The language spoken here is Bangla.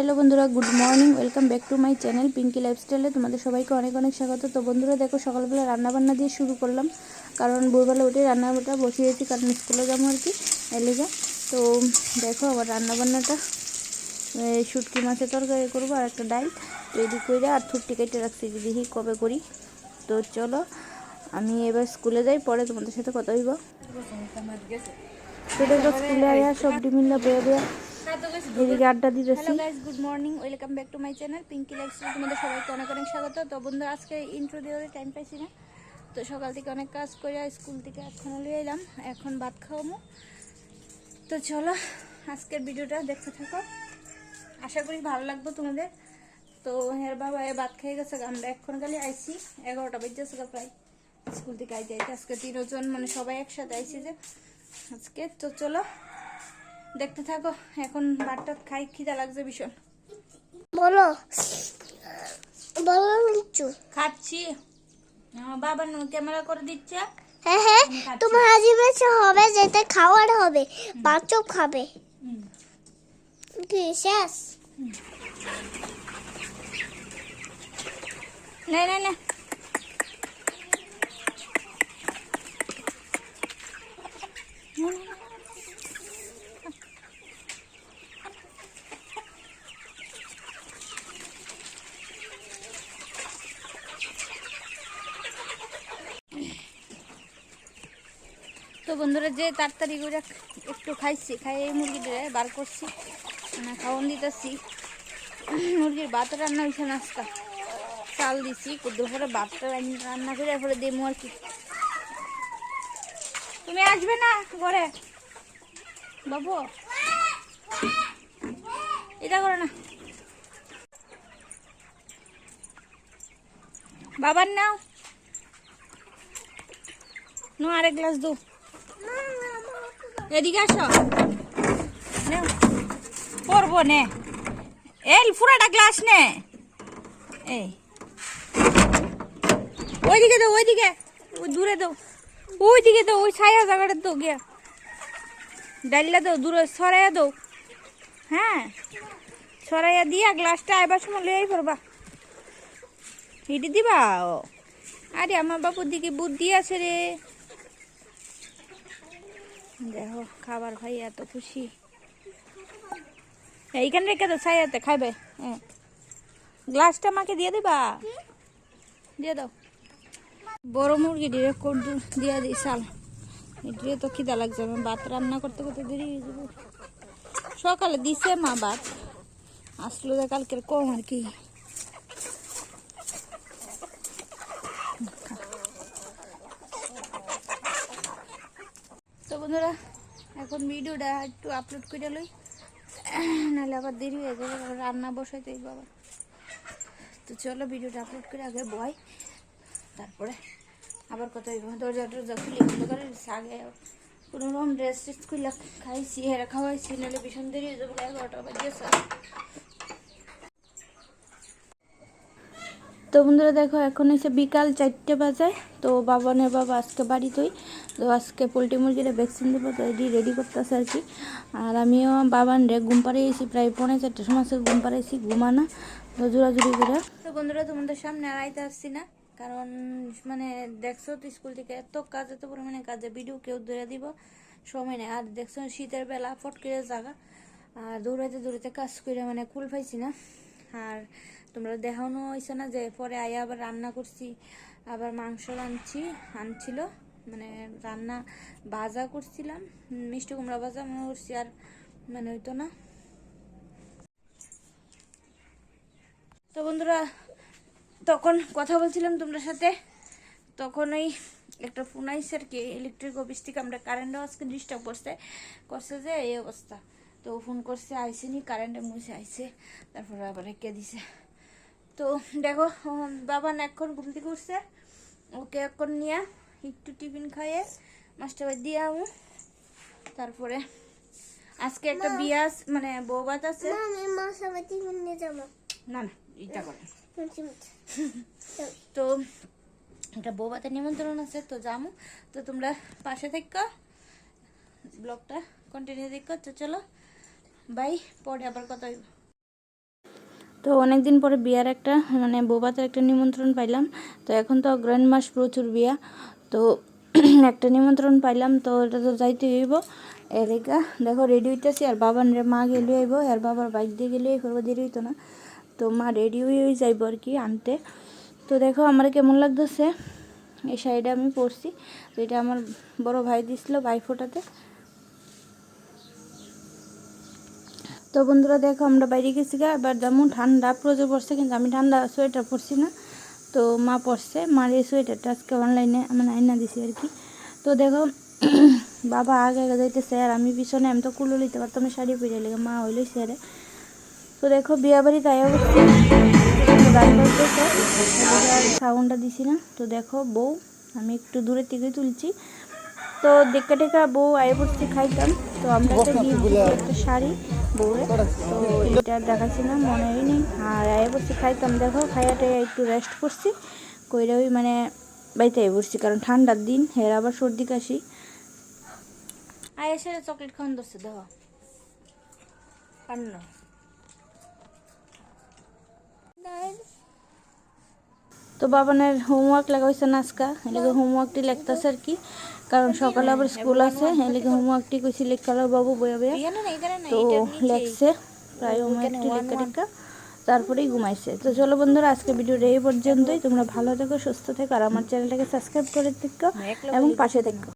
হ্যালো বন্ধুরা, good morning. Welcome back to my channel Pinki লাইফস্টাইলে তোমাদের সবাইকে অনেক অনেক স্বাগত। তো বন্ধুরা দেখো, সকালবেলা রান্নাবান্না দিয়ে শুরু করলাম, কারণ ভোরবেলা উঠে রান্নাটা বসিয়েছি, কারণ স্কুলে যাবো আর কি এলেগা। তো দেখো আমার রান্নাবান্নাটা শুটকি মাছের তরকারি করবো আর একটা ডাল রেডি করে আর থুটটি কেটে রাখছি, দেখি কবে করি। তো চলো আমি এবার স্কুলে যাই, পরে তোমাদের সাথে কথা হইব। তো দেখো স্কুলে আয়া সব ডিমিল্লা বয়ে বয়ে এদিকে আড্ডা দিতেছি। Hello guys, good morning, welcome back to my channel Pinky lifestyle. তোমাদের সবাইকে অনেক অনেক স্বাগত। তো বন্ধুরা আজকে ইন্ট্রো দেওয়ার টাইম পাইছি না, তো সকাল থেকে অনেক কাজ করে স্কুল থেকে এখন লিয়ে এলাম, এখন ভাত খাওয়াবো। তো চলো আজকের ভিডিওটা দেখতে থাকো, আশা করি ভালো লাগবে তোমাদের। তো হের বাবা ভাত খেয়ে গেছে, আমরা এখন খালি আইসি 11টা বেজেছে প্রায় স্কুল থেকে আইতে আইতে। আজকে 3 জন মানে সবাই একসাথে আইসি যে আজকে। তো চলো দেখতে থাকো, এখন ভাতটা খাই, খিদা লাগছে ভীষণ। বলো বলো লিচু খাচ্ছি, বাবা ক্যামেরা করে দিচ্ছে। হ্যাঁ হ্যাঁ, তোমার আজ বেশি হবে, যেটা খাওয়ার হবে, বাচ্চা খাবে কি শেষ। না না না, তো বন্ধুরা যে তাড়াতাড়ি করে একটু খাইছি, খাই এই মুরগিটা বার করছি, মানে খাওয়ান দিতেছি। মুরগির ভাত রান্না হয়েছে, নাস্তা চাল দিছি, দুপুরে ভাতটা রান্না করে এরপরে দেবো আর কি। তুমি আসবে না ঘরে বাবু, এটা করো না, বাবার নাও নো, আরেক গ্লাস দো, এদিকে আসো, করবো নে, এই পুরাটা গ্লাস নে, এই ওইদিকে দাও, ওইদিকে দূরে দাও, ওইদিকে দাও, ওই ছায়া জায়গাটা দাও, গিয়া ডাইলা দাও, দূরে সরাইয়া দাও। হ্যাঁ সরাইয়া দিয়া গ্লাসটা এবার সময় লইয়াই পড়বা, হিটি দিবা। আরে আমার বাপুর দিকে বুদ্ধি আছে রে, দেখো খাবার ভাই এত খুশি। এইখানে রেখে দাও, ছায়াতে খাইবে। হ্যাঁ গ্লাসটা আমাকে দিয়ে দিবা, দিয়ে দাও। বড় মুরগি দিয়ে দিয়ে দিই চাল, এটিও তো খিদা লাগছে, আমি ভাত রান্না করতে করতে দেরি হয়ে যাবো। সকালে দিছে মা ভাত, আসলো যে কালকের কম আর কি। তো বন্ধুরা এখন ভিডিওটা একটু আপলোড করে লই, নাহলে আবার দেরি হয়ে যাবে, রান্না বসাইতে বাবা। তো চলো ভিডিওটা আপলোড করে আগে বয়, তারপরে আবার কত দরজা টরজা খুলে খুলে করে আগে কোনো রকম ড্রেস ট্রেস খুলে খাইছি, হেরা খাওয়াইছি, নাহলে ভীষণ দেরি হয়ে যাবো, 11টা বাজেছে। তো বন্ধুরা দেখো এখন এসে বিকাল 4টে বাজায়। তো বাবানের বাবা আজকে বাড়িতেই, তো আজকে পোলট্রি মুরগিরা ভ্যাকসিন দেবো, তো রেডি করতেছে আর কি। আর আমিও বাবান রে ঘুম পাড়িয়েছি, প্রায় 3:45টার সময় ঘুম পাড়াইছি, ঘুমানা তো জোরাজুরি করে। তো বন্ধুরা তোমাদের সামনে আর আইতে আসছি না, কারণ মানে দেখছো তো স্কুল থেকে এত কাজ, এত পরিমাণে কাজে ভিডিও কেউ ধরে দিব সময় নেই। আর দেখছো শীতের বেলা ফট করে জায়গা, আর দৌড়াইতে দৌড়াইতে কাজ করে মানে কুল পাইছি না। আর তোমরা দেখানো হয়েছে না যে পরে আয়া আবার রান্না করছি, আবার মাংস আনছিল, মানে রান্না ভাজা করছিলাম, মিষ্টি কুমড়া ভাজা মনে করছি, আর মানে হইতো না। তো বন্ধুরা তখন কথা বলছিলাম তোমরা সাথে, তখন ওই একটা ফোন আইসে আর কি ইলেকট্রিক অফিস থেকে, আমরা কারেন্টও আজকে ডিস্টার্ব করছে যে এই অবস্থা। তো ফোন করছে, আইসেনি, কারেন্টে মুছে আইসে, তারপরে আবার রেখে দিছে। তো দেখো বাবা এখন ঘুম থেকে উঠছে, ওকে এখন নিয়ে একটু টিফিন খাইয়ে মাস্টার বাড়ি দিয়ে আমু। তারপরে আজকে একটা বিয়া মানে বউ ভাত আছে, না না এটা করে তো একটা বউ ভাতের নিমন্ত্রণ আছে, তো যামু। তো তোমরা পাশে থেকো, ব্লগটা কন্টিনিউ দেখো। তো চলো বাই, পরে আবার কথা হইব। তো অনেক দিন পরে বিয়ার একটা মানে বৌভাতের একটা নিমন্ত্রণ পাইলাম। তো এখন তো অগ্রহায়ণ মাস, প্রচুর বিয়া, তো একটা নিমন্ত্রণ পাইলাম, তো এটা তো যাইতে হইব। এদিকে দেখো রেডি হইতেছি, আর বাবার মা গেলে আইব, আর বাবার বাইক দিয়ে গেলে করবো, দেরি হইতো না। তো মা রেডি হয়ে যাইব আর কি আনতে। তো দেখো আমার কেমন লাগতেছে, এই শাড়িটা আমি পরছি, তো এটা আমার বড় ভাই দিছিল ভাই ফোটাতে। তো বন্ধুরা দেখো আমরা বাইরে গেছি গা, এবার যেমন ঠান্ডা প্রচুর পড়ছে, কিন্তু আমি ঠান্ডা সোয়েটার পরছি না। তো মা পরছে, মার এই সোয়েটারটা আজকে অনলাইনে মানে আইনা দিছি আর কি। তো দেখো বাবা আগে আগে যাইতেছে, আর আমি পিছনে, আমি তো কুলো নিতে পারতাম না, শাড়ি পরে লেগে মা হইলো স্যারে। তো দেখো বিয়া বাড়ি তাই অবস্থা, গাড়ি বাজতেছে, সাউন্ডটা দিছি না। তো দেখো বউ, আমি একটু দূরের থেকে তুলছি। তো দেখা টেকা বউ আয় পড়ছি খাইতাম। তো আমরা একটা গিফট দিচ্ছি, একটা শাড়ি বউরে, তো এটা দেখাচ্ছি না, মনেই নেই। আর আয় পড়ছি খাইতাম, দেখো খাইয়াটে একটু রেস্ট করছি, কইরা ওই মানে বাইতে আয় পড়ছি, কারণ ঠান্ডার দিন, হের আবার সর্দি কাশি। আয় এসে চকলেট খাওয়ান ধরছে, দেখো পান্ন। তো বাবানের হোমওয়ার্ক লেখা হয়েছে না আজকা, এলাকা হোমওয়ার্কটি লিখতেছে আর কি, কারণ সকালে আবার স্কুল আছে, এলাকা হোমওয়ার্কটি কইছি লেখালো বাবু বইয়া বইয়া। তো লেখছে প্রায় হোমওয়ার্কটি লেখা টেখা, তারপরেই ঘুমাইছে। তো চলো বন্ধুরা, আজকে ভিডিওটা এই পর্যন্তই। তোমরা ভালো থেকো, সুস্থ থেকো, আর আমার চ্যানেলটাকে সাবস্ক্রাইব করে থেকো এবং পাশে থেকো।